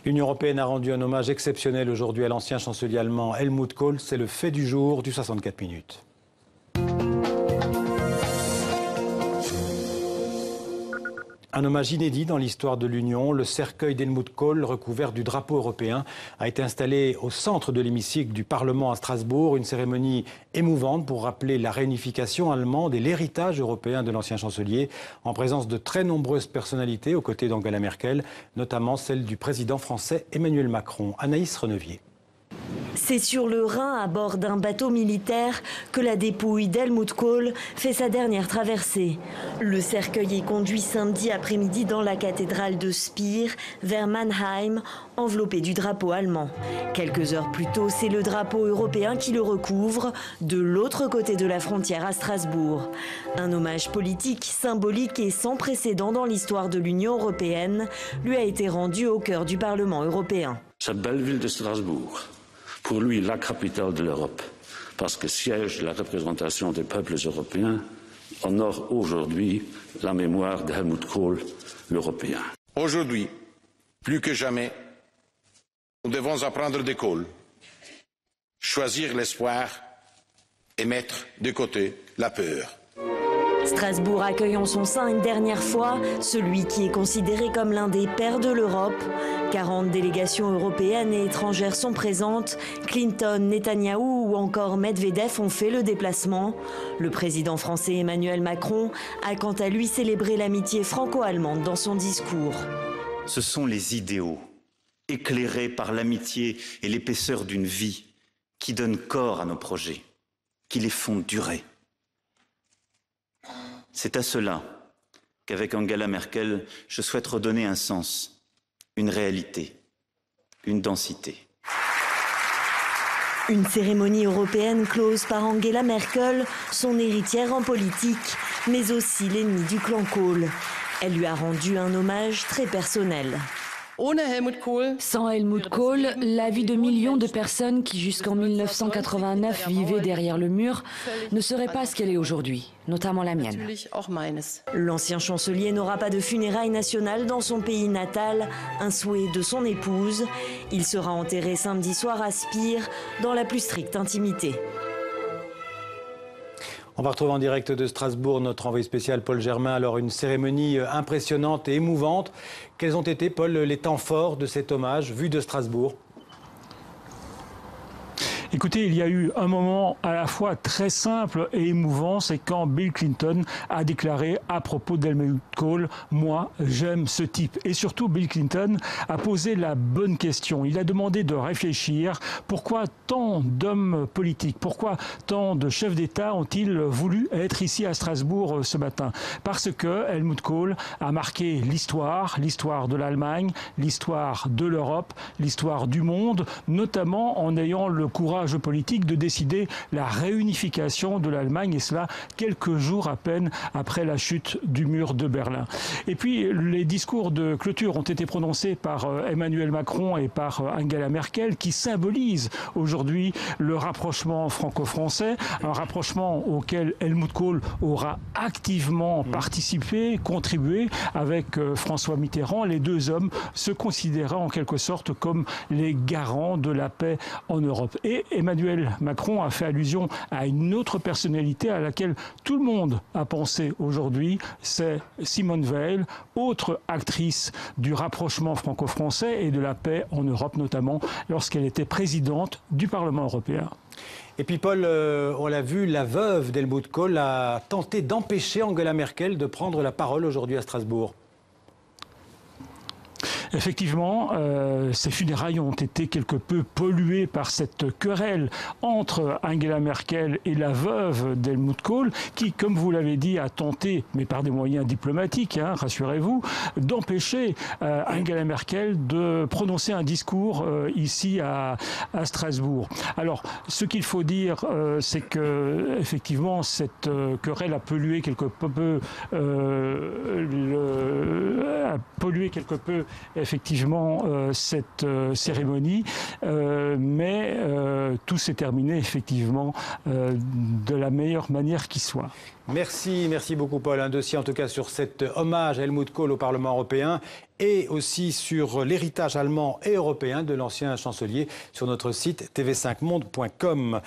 L'Union européenne a rendu un hommage exceptionnel aujourd'hui à l'ancien chancelier allemand Helmut Kohl. C'est le fait du jour du 64 minutes. Un hommage inédit dans l'histoire de l'Union. Le cercueil d'Helmut Kohl, recouvert du drapeau européen, a été installé au centre de l'hémicycle du Parlement à Strasbourg. Une cérémonie émouvante pour rappeler la réunification allemande et l'héritage européen de l'ancien chancelier, en présence de très nombreuses personnalités aux côtés d'Angela Merkel, notamment celle du président français Emmanuel Macron. Anaïs Renevier. C'est sur le Rhin, à bord d'un bateau militaire, que la dépouille d'Helmut Kohl fait sa dernière traversée. Le cercueil est conduit samedi après-midi dans la cathédrale de Speer, vers Mannheim, enveloppé du drapeau allemand. Quelques heures plus tôt, c'est le drapeau européen qui le recouvre, de l'autre côté de la frontière à Strasbourg. Un hommage politique, symbolique et sans précédent dans l'histoire de l'Union européenne lui a été rendu au cœur du Parlement européen. Cette belle ville de Strasbourg, pour lui la capitale de l'Europe, parce que siège de la représentation des peuples européens, honore aujourd'hui la mémoire de Helmut Kohl, l'Européen. Aujourd'hui, plus que jamais, nous devons apprendre de Kohl, choisir l'espoir et mettre de côté la peur. Strasbourg accueille en son sein une dernière fois celui qui est considéré comme l'un des pères de l'Europe. 40 délégations européennes et étrangères sont présentes. Clinton, Netanyahou ou encore Medvedev ont fait le déplacement. Le président français Emmanuel Macron a quant à lui célébré l'amitié franco-allemande dans son discours. Ce sont les idéaux, éclairés par l'amitié et l'épaisseur d'une vie, qui donnent corps à nos projets, qui les font durer. C'est à cela qu'avec Angela Merkel, je souhaite redonner un sens, une réalité, une densité. Une cérémonie européenne close par Angela Merkel, son héritière en politique, mais aussi l'ennemi du clan Kohl. Elle lui a rendu un hommage très personnel. Sans Helmut Kohl, la vie de millions de personnes qui jusqu'en 1989 vivaient derrière le mur ne serait pas ce qu'elle est aujourd'hui, notamment la mienne. L'ancien chancelier n'aura pas de funérailles nationales dans son pays natal, un souhait de son épouse. Il sera enterré samedi soir à Speer, dans la plus stricte intimité. On va retrouver en direct de Strasbourg notre envoyé spécial Paul Germain. Alors, une cérémonie impressionnante et émouvante. Quels ont été, Paul, les temps forts de cet hommage vu de Strasbourg ? Écoutez, il y a eu un moment à la fois très simple et émouvant, c'est quand Bill Clinton a déclaré à propos d'Helmut Kohl, « Moi, j'aime ce type ». Et surtout, Bill Clinton a posé la bonne question. Il a demandé de réfléchir pourquoi tant d'hommes politiques, pourquoi tant de chefs d'État ont-ils voulu être ici à Strasbourg ce matin. Parce que Helmut Kohl a marqué l'histoire de l'Allemagne, l'histoire de l'Europe, l'histoire du monde, notamment en ayant le courage politique de décider la réunification de l'Allemagne, et cela quelques jours à peine après la chute du mur de Berlin. Et puis les discours de clôture ont été prononcés par Emmanuel Macron et par Angela Merkel, qui symbolisent aujourd'hui le rapprochement franco-français, un rapprochement auquel Helmut Kohl aura activement participé, contribué avec François Mitterrand, les deux hommes se considérant en quelque sorte comme les garants de la paix en Europe. Et Emmanuel Macron a fait allusion à une autre personnalité à laquelle tout le monde a pensé aujourd'hui, c'est Simone Veil, autre actrice du rapprochement franco-français et de la paix en Europe, notamment lorsqu'elle était présidente du Parlement européen. Et puis Paul, on l'a vu, la veuve d'Helmut Kohl a tenté d'empêcher Angela Merkel de prendre la parole aujourd'hui à Strasbourg. Effectivement, ces funérailles ont été quelque peu polluées par cette querelle entre Angela Merkel et la veuve d'Helmut Kohl, qui, comme vous l'avez dit, a tenté, mais par des moyens diplomatiques, hein, rassurez-vous, d'empêcher Angela Merkel de prononcer un discours ici à Strasbourg. Alors, ce qu'il faut dire, c'est que effectivement, cette querelle a pollué quelque peu, effectivement cette cérémonie, mais tout s'est terminé effectivement de la meilleure manière qui soit. Merci beaucoup Paul. Un dossier en tout cas sur cet hommage à Helmut Kohl au Parlement européen et aussi sur l'héritage allemand et européen de l'ancien chancelier sur notre site tv5monde.com.